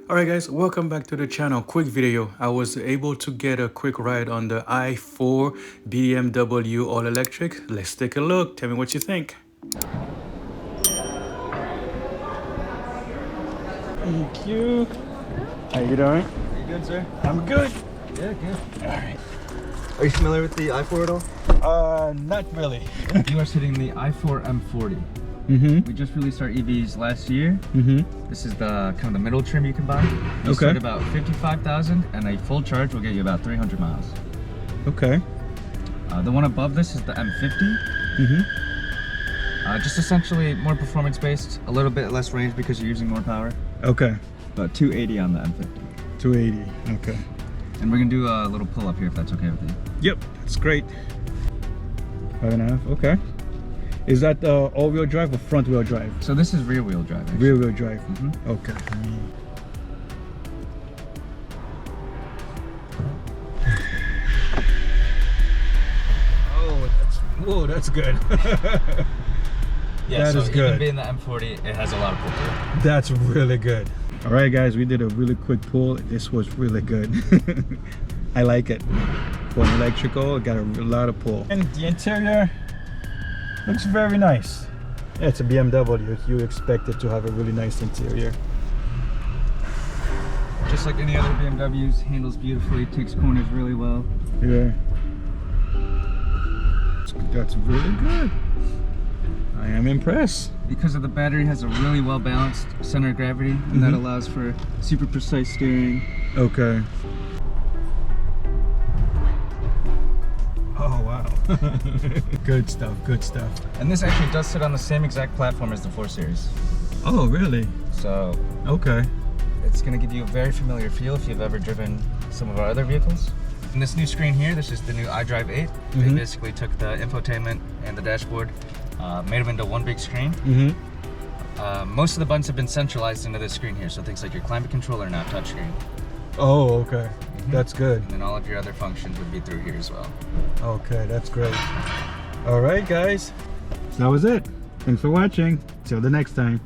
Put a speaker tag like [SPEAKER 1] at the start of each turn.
[SPEAKER 1] Alright guys, welcome back to the channel. Quick video. I was able to get a quick ride on the i4 BMW all electric. Let's take a look. Tell me what you think. Thank you. How you doing?
[SPEAKER 2] Are you good, sir?
[SPEAKER 1] I'm good.
[SPEAKER 2] Yeah, good.
[SPEAKER 1] Alright.
[SPEAKER 2] Are you familiar with the i4 at all?
[SPEAKER 1] Not really.
[SPEAKER 2] You are sitting the i4 M40. We just released our EVs last year. This is the kind of the middle trim you can buy. You start about 55,000 and a full charge will get you about 300 miles.
[SPEAKER 1] Okay.
[SPEAKER 2] The one above this is the M50. Just essentially more performance based, a little bit less range because you're using more power.
[SPEAKER 1] Okay.
[SPEAKER 2] About 280 on the M50.
[SPEAKER 1] 280. Okay.
[SPEAKER 2] And we're gonna do a little pull up here if that's okay with you.
[SPEAKER 1] Yep, that's great. 5.5. Okay. Is that all-wheel drive or front-wheel drive?
[SPEAKER 2] So this is rear-wheel drive. Actually.
[SPEAKER 1] Rear-wheel drive. Okay. Oh, that's good.
[SPEAKER 2] Yeah,
[SPEAKER 1] that
[SPEAKER 2] so
[SPEAKER 1] is good.
[SPEAKER 2] Even being the M40, it has a lot of pull to it.
[SPEAKER 1] That's really good. All right, guys, we did a really quick pull. This was really good. I like it. For an electrical, it got a lot of pull. And the interior looks very nice. Yeah, it's a BMW. You expect it to have a really nice interior.
[SPEAKER 2] Just like any other BMWs, handles beautifully, takes corners really well.
[SPEAKER 1] Yeah. That's really good. I am impressed.
[SPEAKER 2] Because of the battery has a really well balanced center of gravity, and that allows for super precise steering.
[SPEAKER 1] Okay. Oh wow. Good stuff, good stuff.
[SPEAKER 2] And this actually does sit on the same exact platform as the 4 Series.
[SPEAKER 1] Oh really?
[SPEAKER 2] So
[SPEAKER 1] okay.
[SPEAKER 2] It's going to give you a very familiar feel if you've ever driven some of our other vehicles. And this new screen here, this is the new iDrive 8. They basically took the infotainment and the dashboard, made them into one big screen. Most of the buttons have been centralized into this screen here, so things like your climate control are now touchscreen.
[SPEAKER 1] Oh, okay. That's good.
[SPEAKER 2] And then all of your other functions would be through here as well.
[SPEAKER 1] Okay, that's great. All right, guys. That was it. Thanks for watching. Till the next time.